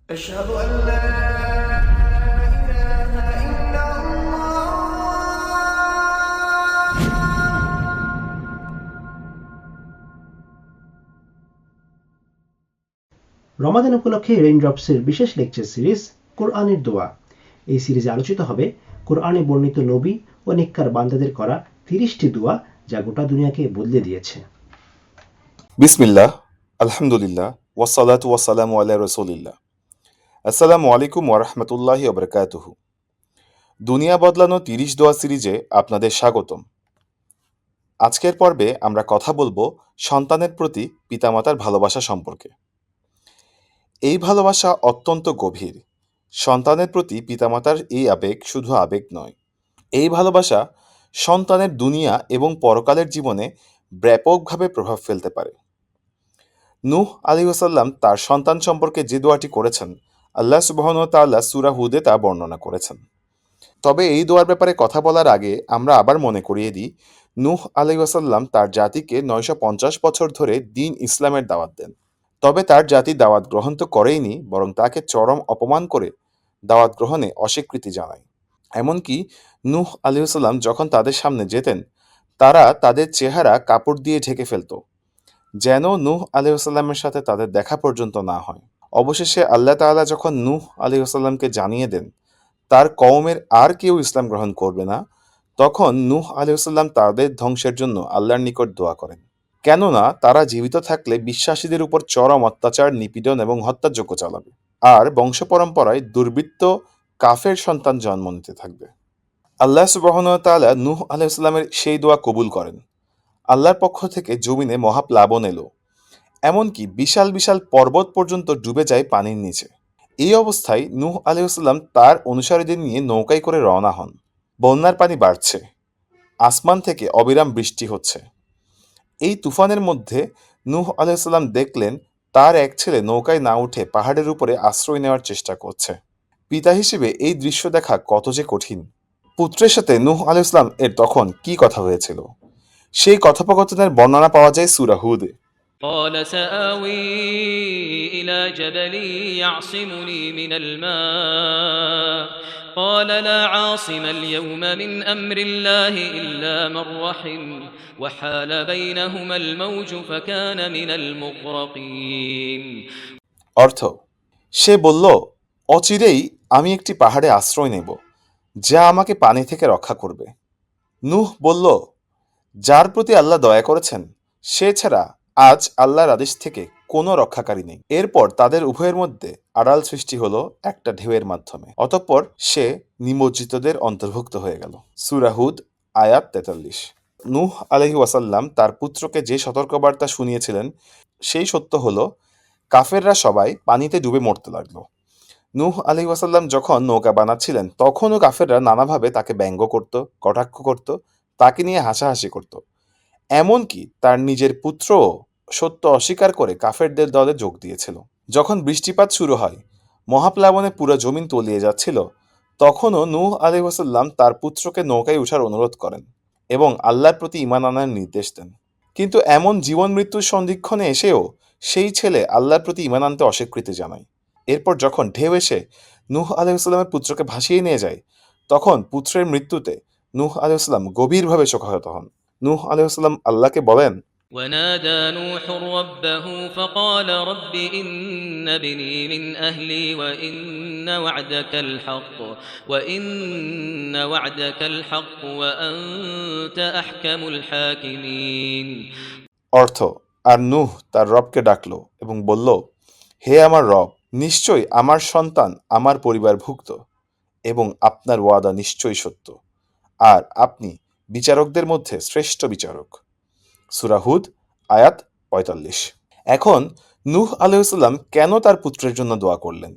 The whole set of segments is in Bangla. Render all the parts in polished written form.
أشهد أن لا إله إلا الله. রমাদান উপলক্ষে রেইনড্রপসের বিশেষ লেকচার সিরিজ কোরআনের দোয়া। এই সিরিজে আলোচিত হবে কোরআনে বর্ণিত নবী ও নেককার বান্দাদের করা 30টি দোয়া যা গোটা দুনিয়াকে বদলে দিয়েছে। বিসমিল্লাহ, আলহামদুলিল্লাহ, ওয়াসসালাতু ওয়াসসালামু আলা রাসূলিল্লাহ। আসসালামু আলাইকুম ওয়া রাহমাতুল্লাহি ওয়া বারাকাতুহু। দুনিয়া বদলানো 30 দোয়া সিরিজে আপনাদের স্বাগতম। আজকের পর্বে আমরা কথা বলবো সন্তানের প্রতি পিতামাতার ভালোবাসা সম্পর্কে। এই ভালোবাসা অত্যন্ত গভীর। সন্তানের প্রতি পিতামাতার এই আবেগ শুধু আবেগ নয়। এই ভালোবাসা সন্তানের দুনিয়া এবং পরকালের জীবনে ব্যাপকভাবে প্রভাব ফেলতে পারে। নূহ আলাইহিসসালাম তার সন্তান সম্পর্কে যে দোয়াটি করেছেন, আল্লাহ সুবহানাহু ওয়া তাআলা সূরা হুদে তা বর্ণনা করেছেন। তবে এই দোয়ার ব্যাপারে কথা বলার আগে আমরা আবার মনে করিয়ে দিই, নূহ আলাইহিসসালাম তার জাতিকে 950 বছর ধরে দ্বীন ইসলামের দাওয়াত দেন। তবে তার জাতি দাওয়াত গ্রহণ তো করেইনি, বরং তাকে চরম অপমান করে দাওয়াত গ্রহণে অস্বীকৃতি জানায়। এমনকি নূহ আলাইহিসসালাম যখন তাদের সামনে যেতেন, তারা তাদের চেহারা কাপড় দিয়ে ঢেকে ফেলত, যেন নূহ আলাইহিসসালামের সাথে তাদের দেখা পর্যন্ত না হয়। অবশেষে আল্লাহ তাআলা যখন নূহ আলাইহিসসালামকে জানিয়ে দেন তার কওমের আর কেউ ইসলাম গ্রহণ করবে না, তখন নূহ আলাইহিসসালাম তাদের ধ্বংসের জন্য আল্লাহর নিকট দোয়া করেন। কেননা তারা জীবিত থাকলে বিশ্বাসীদের উপর চরম অত্যাচার, নিপীড়ন এবং হত্যাযজ্ঞ চালাবে, আর বংশ পরম্পরায় দুর্বৃত্ত কাফের সন্তান জন্ম নিতে থাকবে। আল্লাহ সুবহানাহু ওয়া তাআলা নূহ আলাইহিসসালামের সেই দোয়া কবুল করেন। আল্লাহর পক্ষ থেকে জমিনে মহাপ্লাবন এলো, এমনকি বিশাল বিশাল পর্বত পর্যন্ত ডুবে যায় পানির নিচে। এই অবস্থায় নূহ আলাইহিসসালাম তার অনুসারীদের নিয়ে নৌকায় করে রওনা হন। বন্যার পানি বাড়ছে, আসমান থেকে অবিরাম বৃষ্টি হচ্ছে। এই তুফানের মধ্যে নূহ আলাইহিসসালাম দেখলেন তার এক ছেলে নৌকায় না উঠে পাহাড়ের উপরে আশ্রয় নেওয়ার চেষ্টা করছে। পিতা হিসেবে এই দৃশ্য দেখা কত যে কঠিন। পুত্রের সাথে নূহ আলাইহিসসালাম এর তখন কি কথা হয়েছিল, সেই কথোপকথনের বর্ণনা পাওয়া যায় সূরা হুদে। قال سآوي إلى جبل يعصمني من الماء قال لا عاصم اليوم من أمر الله إلا من رحم وحال بينهما الموج فكان من المغرقين। অর্থ, সে বলল, অচিরেই আমি একটি পাহাড়ে আশ্রয় নেব যা আমাকে পানি থেকে রক্ষা করবে। নূহ বলল, যার প্রতি আল্লাহ দয়া করেছেন সে ছাড়া আজ আল্লাহর আদেশ থেকে কোনো রক্ষাকারী নেই। এরপর তাদের উভয়ের মধ্যে আড়াল সৃষ্টি হলো একটা ঢেউয়ের মাধ্যমে। অতঃপর সে নিমজ্জিতদের অন্তর্ভুক্ত হয়ে গেল। সূরা হুদ আয়াত 43। নূহ আলাইহি ওয়াসাল্লাম তার পুত্রকে যে সতর্কবার্তা শুনিয়েছিলেন সেই সত্য হলো, কাফেররা সবাই পানিতে ডুবে মরতে লাগলো। নূহ আলাইহি ওয়াসাল্লাম যখন নৌকা বানাচ্ছিলেন তখনও কাফেররা নানাভাবে তাকে ব্যঙ্গ করত, কটাক্ষ করত, তাকে নিয়ে হাসাহাসি করত। এমনকি তার নিজের পুত্রও সত্য অস্বীকার করে কাফেরদের দলে যোগ দিয়েছিল। যখন বৃষ্টিপাত শুরু হয়, মহাপ্লাবনে পুরো জমিন তলিয়ে যাচ্ছিল, তখনও নূহ আলাইহিস সালাম তার পুত্রকে নৌকায় ওঠার অনুরোধ করেন এবং আল্লাহর প্রতি ঈমান আনার নির্দেশ দেন। কিন্তু এমন জীবন মৃত্যুর সন্ধিক্ষণে এসেও সেই ছেলে আল্লাহর প্রতি ঈমান আনতে অস্বীকৃতি জানায়। এরপর যখন ঢেউ এসে নূহ আলাইহিস সালামের পুত্রকে ভাসিয়ে নিয়ে যায়, তখন পুত্রের মৃত্যুতে নূহ আলাইহিস সালাম গভীরভাবে শোকাহত হন। নূহ আলাইহিস সালাম আল্লাহকে বলেন, ونادى نوح ربه فقال رب إن ابني من أهلي وإن وعدك الحق وأنت أحكم الحاكمين। অর্থ, আর নূহ তার রবকে ডাকল এবং বলল, হে আমার রব, নিশ্চয়ই আমার সন্তান আমার পরিবারভুক্ত এবং আপনার ওয়াদা নিশ্চয়ই সত্য, আর আপনি বিচারকদের মধ্যে শ্রেষ্ঠ বিচারক। সূরা হুদ আয়াত 45। এখন নূহ আলাইহিস সালাম কেন তার পুত্রের জন্য দোয়া করলেন?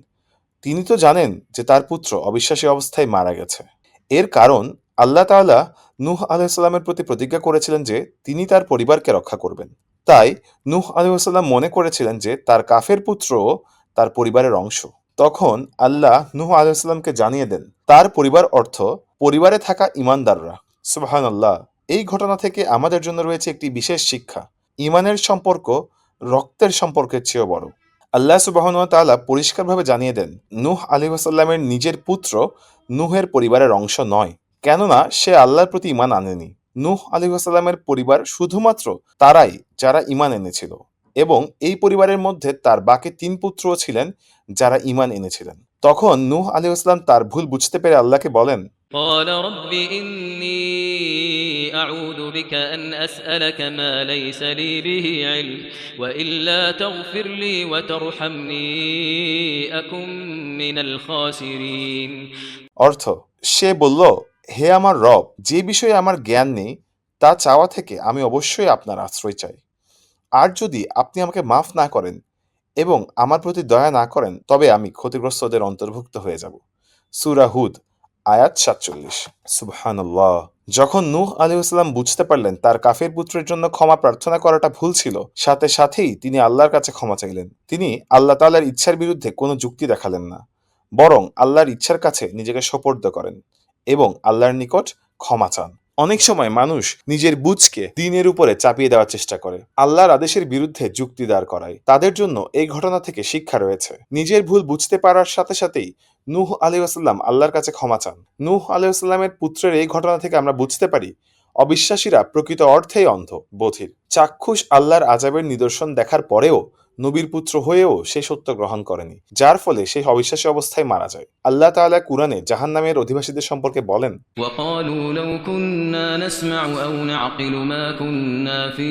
তিনি তো জানেন যে তার পুত্র অবিশ্বাসী অবস্থায় মারা গেছে। এর কারণ, আল্লাহ তাআলা নূহ আলাইহিস সালামের প্রতি প্রতিজ্ঞা করেছিলেন যে তিনি তার পরিবারকে রক্ষা করবেন। তাই নূহ আলাইহিস সালাম মনে করেছিলেন যে তার কাফের পুত্রও তার পরিবারের অংশ। তখন আল্লাহ নূহ আলাইহিস সালামকে জানিয়ে দেন তার পরিবার অর্থ পরিবারে থাকা ঈমানদাররা। সুবহানাল্লাহ। এই ঘটনা থেকে আমাদের জন্য রয়েছে একটি বিশেষ শিক্ষা। ঈমানের সম্পর্ক রক্তের সম্পর্কের চেয়েও বড়। আল্লাহ সুবহানাহু ওয়া তাআলা পরিষ্কারভাবে জানিয়ে দেন, নূহ আলাইহিস সালামের নিজের পুত্র নূহের পরিবারের অংশ নয়, কেননা সে আল্লাহর প্রতি ঈমান আনেনি। নূহ আলাইহিস সালামের পরিবার শুধুমাত্র তারাই যারা ঈমান এনেছিল, এবং এই পরিবারের মধ্যে তার বাকি ৩ পুত্রও ছিলেন যারা ঈমান এনেছিলেন। তখন নূহ আলাইহিস সালাম তার ভুল বুঝতে পেরে আল্লাহকে বলেন, قال رب إني أعوذ بك أن أسألك ما ليس لي به علم وإلا تغفر لي وترحمني أكن من الخاسرين। অর্থ, সে বলল, হে আমার রব, যে বিষয়ে আমার জ্ঞান নেই তা চাওয়া থেকে আমি অবশ্যই আপনার আশ্রয় চাই। আর যদি আপনি আমাকে মাফ না করেন এবং আমার প্রতি দয়া না করেন, তবে আমি ক্ষতিগ্রস্তদের অন্তর্ভুক্ত হয়ে যাব। সূরা হুদ আয়াত ৪৭। সুবহানাল্লাহ। যখন নূহ আলাইহিস সালাম বুঝতে পারলেন তার কাফের পুত্রের জন্য ক্ষমা প্রার্থনা করাটা ভুল ছিল, সাথে সাথেই তিনি আল্লাহর কাছে ক্ষমা চাইলেন। তিনি আল্লাহ তাআলার ইচ্ছার বিরুদ্ধে কোনো যুক্তি দেখালেন না, বরং আল্লাহর ইচ্ছার কাছে নিজেকে সোপর্দ করেন এবং আল্লাহর নিকট ক্ষমা চান। অনেক সময় মানুষ নিজের বুঝকে দ্বীনের উপরে চাপিয়ে দেওয়ার চেষ্টা করে, আল্লাহর আদেশের বিরুদ্ধে যুক্তি দাঁড় করায়। তাদের জন্য এই ঘটনা থেকে শিক্ষা রয়েছে। নিজের ভুল বুঝতে পারার সাথে সাথেই নূহ আলাইহিস সালাম আল্লাহর কাছে ক্ষমা চান। নূহ আলাইহিস সালামের পুত্রের এই ঘটনা থেকে আমরা বুঝতে পারি, অবিশ্বাসীরা প্রকৃত অর্থেই অন্ধ, বধির। চাক্ষুষ আল্লাহর আযাবের নিদর্শন দেখার পরেও নবীর পুত্র হয়েও সে সত্য গ্রহণ করেনি, যার ফলে সে অবিশ্বাসী অবস্থায় মারা যায়। আল্লাহ তাআলা কুরআনে জাহান্নামের অধিবাসীদের সম্পর্কে বলেন, وقالوا لو كنا نسمع أو نعقل ما كنا في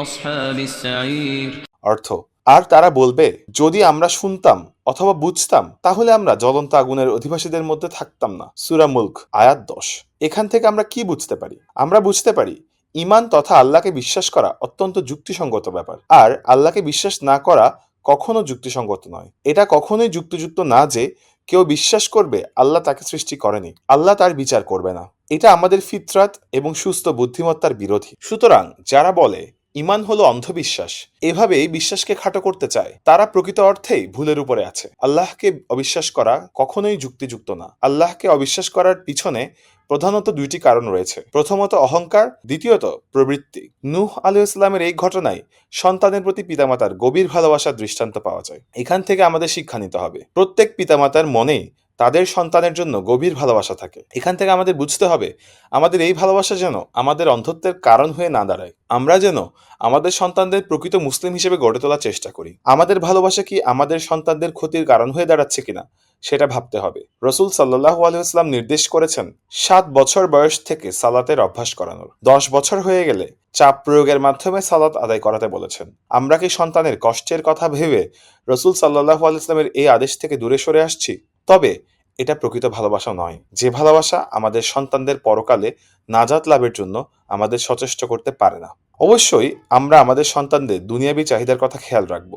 أصحاب السعير। অর্থ, আর তারা বলবে, যদি আমরা শুনতাম অথবা বুঝতাম তাহলে আমরা জ্বলন্ত আগুনের অধিবাসীদের মধ্যে থাকতাম না। সূরা মুলক আয়াত ১০। এখান থেকে আমরা কি বুঝতে পারি? আমরা বুঝতে পারি ঈমান তথা আল্লাহকে বিশ্বাস করা অত্যন্ত যুক্তিসঙ্গত ব্যাপার, আর আল্লাহকে বিশ্বাস না করা কখনো যুক্তিসঙ্গত নয়। এটা কখনোই যুক্তিযুক্ত না যে কেউ বিশ্বাস করবে আল্লাহ তাকে সৃষ্টি করেনি, আল্লাহ তার বিচার করবে না। এটা আমাদের ফিতরাত এবং সুস্থ বুদ্ধিমত্তার বিরোধী। সুতরাং যারা বলে ঈমান হলো অন্ধবিশ্বাস, এভাবেই বিশ্বাসকে খাটো করতে চায়, তারা প্রকৃত অর্থেই ভুলের উপরে আছে। আল্লাহকে অবিশ্বাস করা কখনোই যুক্তিযুক্ত না। আল্লাহকে অবিশ্বাস করার পিছনে প্রধানত ২টি কারণ রয়েছে। প্রথমত অহংকার, দ্বিতীয়ত প্রবৃত্তি। নূহ আলাইহিস সালামের এই ঘটনায় সন্তানের প্রতি পিতামাতার গভীর ভালোবাসার দৃষ্টান্ত পাওয়া যায়। এখান থেকে আমাদের শিক্ষা নিতে হবে, প্রত্যেক পিতামাতার মনে তাদের সন্তানের জন্য গভীর ভালোবাসা থাকে। এখান থেকে আমাদের বুঝতে হবে, আমাদের এই ভালোবাসা যেন আমাদের অন্ধত্বের কারণ হয়ে না দাঁড়ায়। আমরা যেন আমাদের সন্তানদের প্রকৃত মুসলিম হিসেবে গড়ে তোলার চেষ্টা করি। আমাদের ভালোবাসা কি আমাদের সন্তানদের ক্ষতির কারণ হয়ে দাঁড়াচ্ছে কিনা সেটা ভাবতে হবে। রাসূল সাল্লাল্লাহু আলাইহি ওয়াসাল্লাম নির্দেশ করেছেন ৭ বছর বয়স থেকে সালাতের অভ্যাস করানোর। ১০ বছর হয়ে গেলে চাপ প্রয়োগের মাধ্যমে সালাত আদায় করাতে বলেছেন। আমরা কি সন্তানের কষ্টের কথা ভেবে রাসূল সাল্লাল্লাহু আলাইহি ওয়াসাল্লামের এই আদেশ থেকে দূরে সরে আসছি? তবে এটা প্রকৃত ভালোবাসা নয়, যে ভালোবাসা আমাদের সন্তানদের পরকালে নাজাত লাভের জন্য আমাদের সচেষ্ট করতে পারে না। অবশ্যই আমরা আমাদের সন্তানদের দুনিয়াবী চাহিদার কথা খেয়াল রাখব,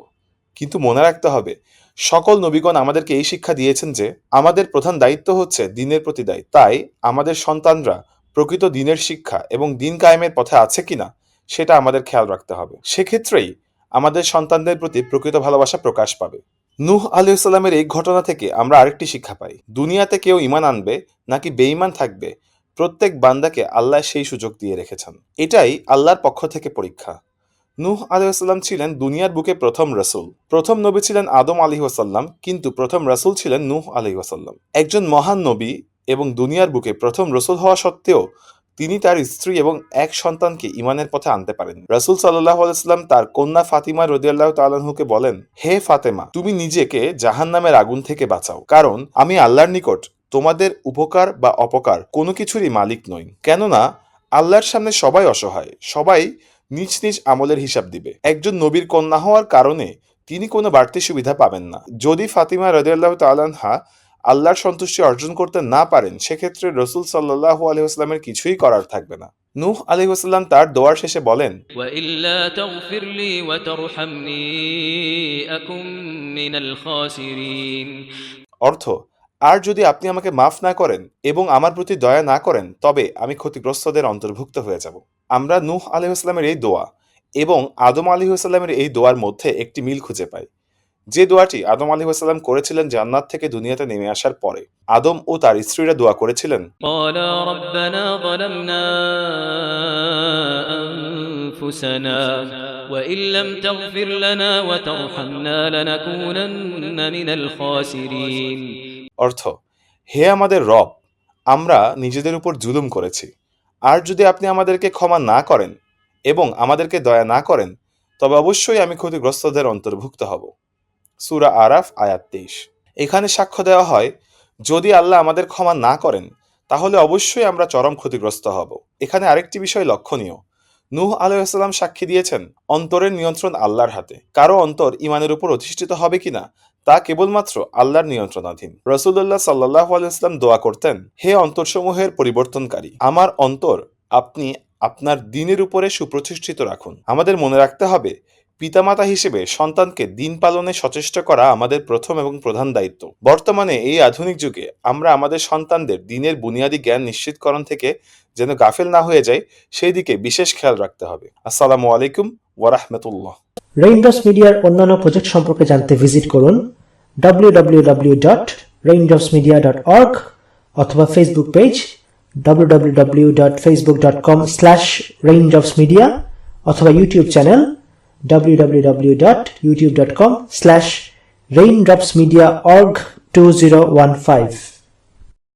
কিন্তু মনে রাখতে হবে সকল নবীগণ আমাদেরকে এই শিক্ষা দিয়েছেন যে আমাদের প্রধান দায়িত্ব হচ্ছে দ্বীনের প্রতি দায়িত্ব। তাই আমাদের সন্তানরা প্রকৃত দ্বীনের শিক্ষা এবং দ্বীন কায়েমের পথে আছে কিনা সেটা আমাদের খেয়াল রাখতে হবে। সেক্ষেত্রেই আমাদের সন্তানদের প্রতি প্রকৃত ভালোবাসা প্রকাশ পাবে। নূহ আলাইহিস সালামের এই ঘটনা থেকে আমরা আরেকটি শিক্ষা পাই, দুনিয়াতে কেউ ঈমান আনবে নাকি বেঈমান থাকবে, প্রত্যেক বান্দাকে আল্লাহ সেই সুযোগ দিয়ে রেখেছেন। এটাই আল্লাহর পক্ষ থেকে পরীক্ষা। নূহ আলাইহিস সালাম ছিলেন দুনিয়ার বুকে প্রথম রাসূল। প্রথম নবী ছিলেন আদম আলাইহিস সালাম, কিন্তু প্রথম রাসূল ছিলেন নূহ আলাইহিস সালাম। একজন মহান নবী এবং দুনিয়ার বুকে প্রথম রাসূল হওয়া সত্ত্বেও তিনি তার স্ত্রী এবং এক সন্তানকে ঈমানের পথে আনতে পারেন। রাসূল সাল্লাল্লাহু আলাইহি ওয়াসাল্লাম তার কন্যা ফাতিমা রাদিয়াল্লাহু তাআলা আনহাকে বলেন, হে ফাতেমা, তুমি নিজেকে জাহান্নামের আগুন থেকে বাঁচাও, কারণ আমি আল্লাহর নিকট তোমাদের উপকার বা অপকার কোনো কিছুরই মালিক নই। কেননা আল্লাহর সামনে সবাই অসহায়, সবাই নিজ নিজ আমলের হিসাব দিবে। একজন নবীর কন্যা হওয়ার কারণে তিনি কোনো বাড়তি সুবিধা পাবেন না। যদি ফাতিমা রাদিয়াল্লাহু তাআলা আনহা আল্লাহর সন্তুষ্টি অর্জন করতে না পারেন, সেক্ষেত্রে রাসূল সাল্লাল্লাহু আলাইহি ওয়াসাল্লামের কিছুই করার থাকবে না। নূহ আলাইহিস সালাম তার দোয়ার শেষে বলেন, وإلا تغفر لي وترحمني أكن من الخاسرين। অর্থ, আর যদি আপনি আমাকে মাফ না করেন এবং আমার প্রতি দয়া না করেন, তবে আমি ক্ষতিগ্রস্তদের অন্তর্ভুক্ত হয়ে যাব। আমরা নূহ আলাইহিস সালামের এই দোয়া এবং আদম আলাইহিস সালামের এই দোয়ার মধ্যে একটি মিল খুঁজে পাই। যে দোয়াটি আদম আলাইহিস সালাম করেছিলেন জান্নাত থেকে দুনিয়াতে নেমে আসার পরে, আদম ও তার স্ত্রীরা দোয়া করেছিলেন, قالا ربنا ظلمنا أنفسنا وإن لم تغفر لنا وترحمنا لنكونن من الخاسرين অর্থ, হে আমাদের রব, আমরা নিজেদের উপর জুলুম করেছি, আর যদি আপনি আমাদেরকে ক্ষমা না করেন এবং আমাদেরকে দয়া না করেন তবে অবশ্যই আমি ক্ষতিগ্রস্তদের অন্তর্ভুক্ত হব। সূরা আরাফ আয়াত 23। এখানে সাক্ষ্য দেওয়া হয়, যদি আল্লাহ আমাদের ক্ষমা না করেন তাহলে অবশ্যই আমরা চরম ক্ষতিগ্রস্ত হব। এখানে আরেকটি বিষয় লক্ষণীয়, নূহ আলাইহিস সালাম সাক্ষী দিয়েছেন অন্তরের নিয়ন্ত্রণ আল্লাহর হাতে। কারো অন্তর ঈমানের উপর অধিষ্ঠিত হবে কিনা তা কেবলমাত্র আল্লাহর নিয়ন্ত্রণাধীন। রাসূলুল্লাহ সাল্লাল্লাহু আলাইহি ওয়াসাল্লাম দোয়া করতেন, হে অন্তরসমূহের পরিবর্তনকারী, আমার অন্তর আপনি আপনার দ্বীনের উপরে সুপ্রতিষ্ঠিত রাখুন। আমাদের মনে রাখতে হবে, পিতামাতা হিসেবে সন্তানকে দ্বীন পালনে সচেষ্ট করা আমাদের প্রথম এবং প্রধান দায়িত্ব। বর্তমানে এই আধুনিক যুগে আমরা আমাদের সন্তানদের দ্বীনের বুনিয়াদী জ্ঞান নিশ্চিতকরণ থেকে যেন গাফেল না হয়ে যায় সেই দিকে বিশেষ খেয়াল রাখতে হবে। আসসালামু আলাইকুম ওয়া রাহমাতুল্লাহ। রেইনড্রপস মিডিয়ার অন্যান্য প্রজেক্ট সম্পর্কে জানতে ভিজিট করুন www.raindropsmedia.org অথবা ফেসবুক পেজ www.facebook.com/raindropsmedia অথবা ইউটিউব চ্যানেল www.youtube.com/raindropsmediaorg2015